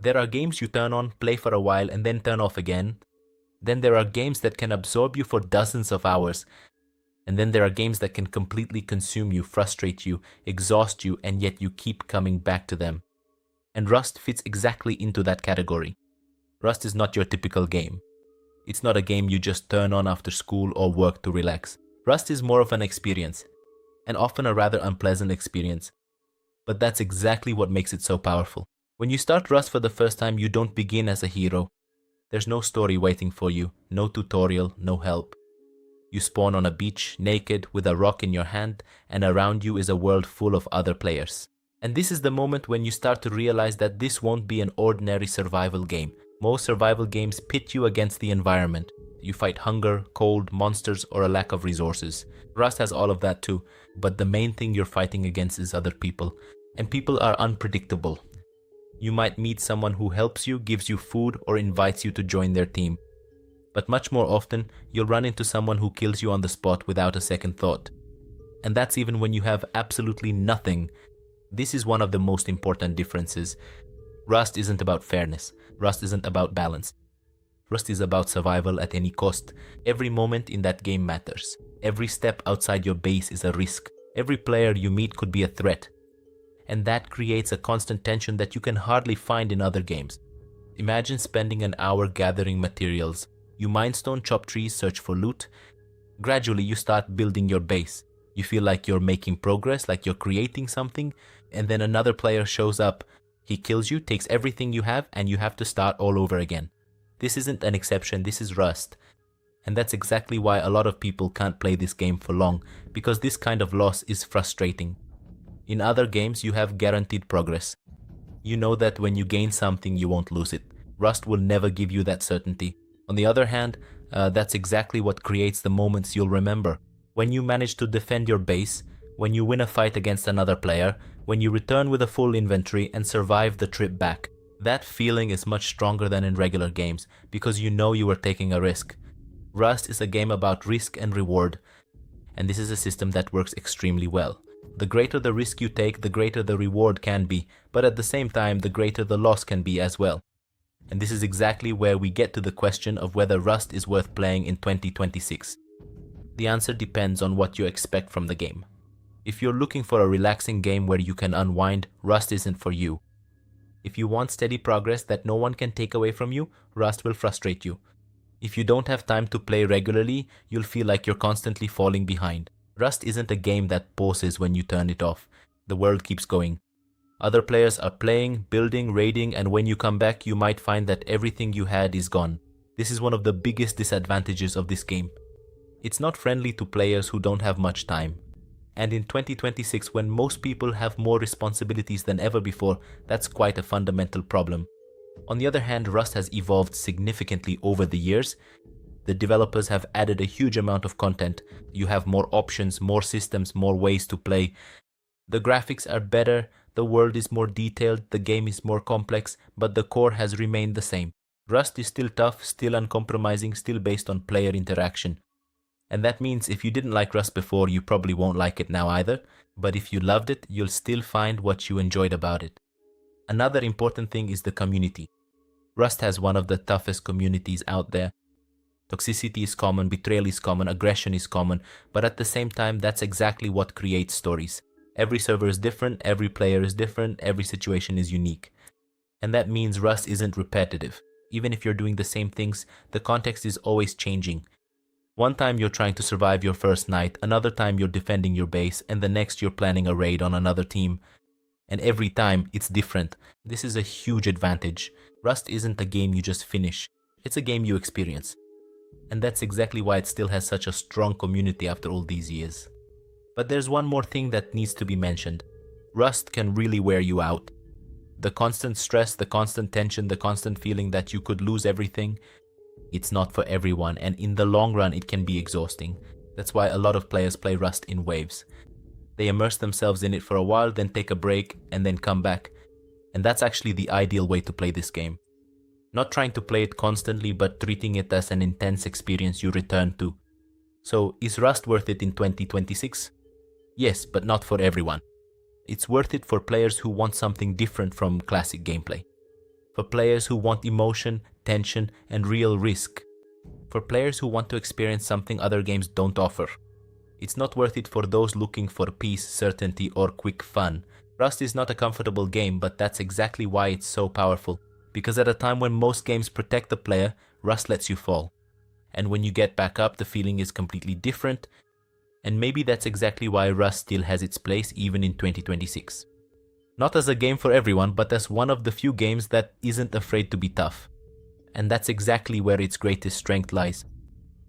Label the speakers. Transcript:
Speaker 1: There are games you turn on, play for a while, and then turn off again. Then there are games that can absorb you for dozens of hours. And then there are games that can completely consume you, frustrate you, exhaust you, and yet you keep coming back to them. And Rust fits exactly into that category. Rust is not your typical game. It's not a game you just turn on after school or work to relax. Rust is more of an experience, and often a rather unpleasant experience. But that's exactly what makes it so powerful. When you start Rust for the first time, you don't begin as a hero. There's no story waiting for you, no tutorial, no help. You spawn on a beach, naked, with a rock in your hand, and around you is a world full of other players. And this is the moment when you start to realize that this won't be an ordinary survival game. Most survival games pit you against the environment. You fight hunger, cold, monsters, or a lack of resources. Rust has all of that too, but the main thing you're fighting against is other people. And people are unpredictable. You might meet someone who helps you, gives you food, or invites you to join their team. But much more often, you'll run into someone who kills you on the spot without a second thought. And that's even when you have absolutely nothing. This is one of the most important differences. Rust isn't about fairness. Rust isn't about balance. Rust is about survival at any cost. Every moment in that game matters. Every step outside your base is a risk. Every player you meet could be a threat. And that creates a constant tension that you can hardly find in other games. Imagine spending an hour gathering materials. You mindstone, chop trees, search for loot. Gradually, you start building your base. You feel like you're making progress, like you're creating something, and then another player shows up. He kills you, takes everything you have, and you have to start all over again. This isn't an exception, this is Rust. And that's exactly why a lot of people can't play this game for long, because this kind of loss is frustrating. In other games, you have guaranteed progress. You know that when you gain something, you won't lose it. Rust will never give you that certainty. On the other hand, that's exactly what creates the moments you'll remember. When you manage to defend your base, when you win a fight against another player, when you return with a full inventory and survive the trip back. That feeling is much stronger than in regular games, because you know you are taking a risk. Rust is a game about risk and reward, and this is a system that works extremely well. The greater the risk you take, the greater the reward can be, but at the same time, the greater the loss can be as well. And this is exactly where we get to the question of whether Rust is worth playing in 2026. The answer depends on what you expect from the game. If you're looking for a relaxing game where you can unwind, Rust isn't for you. If you want steady progress that no one can take away from you, Rust will frustrate you. If you don't have time to play regularly, you'll feel like you're constantly falling behind. Rust isn't a game that pauses when you turn it off. The world keeps going. Other players are playing, building, raiding, and when you come back, you might find that everything you had is gone. This is one of the biggest disadvantages of this game. It's not friendly to players who don't have much time. And in 2026, when most people have more responsibilities than ever before, that's quite a fundamental problem. On the other hand, Rust has evolved significantly over the years. The developers have added a huge amount of content. You have more options, more systems, more ways to play. The graphics are better, the world is more detailed, the game is more complex, but the core has remained the same. Rust is still tough, still uncompromising, still based on player interaction. And that means if you didn't like Rust before, you probably won't like it now either. But if you loved it, you'll still find what you enjoyed about it. Another important thing is the community. Rust has one of the toughest communities out there. Toxicity is common, betrayal is common, aggression is common, but at the same time, that's exactly what creates stories. Every server is different, every player is different, every situation is unique. And that means Rust isn't repetitive. Even if you're doing the same things, the context is always changing. One time you're trying to survive your first night, another time you're defending your base, and the next you're planning a raid on another team. And every time it's different. This is a huge advantage. Rust isn't a game you just finish. It's a game you experience. And that's exactly why it still has such a strong community after all these years. But there's one more thing that needs to be mentioned. Rust can really wear you out. The constant stress, the constant tension, the constant feeling that you could lose everything, it's not for everyone, and in the long run it can be exhausting. That's why a lot of players play Rust in waves. They immerse themselves in it for a while, then take a break, and then come back. And that's actually the ideal way to play this game. Not trying to play it constantly, but treating it as an intense experience you return to. So, is Rust worth it in 2026? Yes, but not for everyone. It's worth it for players who want something different from classic gameplay. For players who want emotion, tension, and real risk. For players who want to experience something other games don't offer. It's not worth it for those looking for peace, certainty, or quick fun. Rust is not a comfortable game, but that's exactly why it's so powerful. Because at a time when most games protect the player, Rust lets you fall. And when you get back up, the feeling is completely different. And maybe that's exactly why Rust still has its place even in 2026. Not as a game for everyone, but as one of the few games that isn't afraid to be tough. And that's exactly where its greatest strength lies.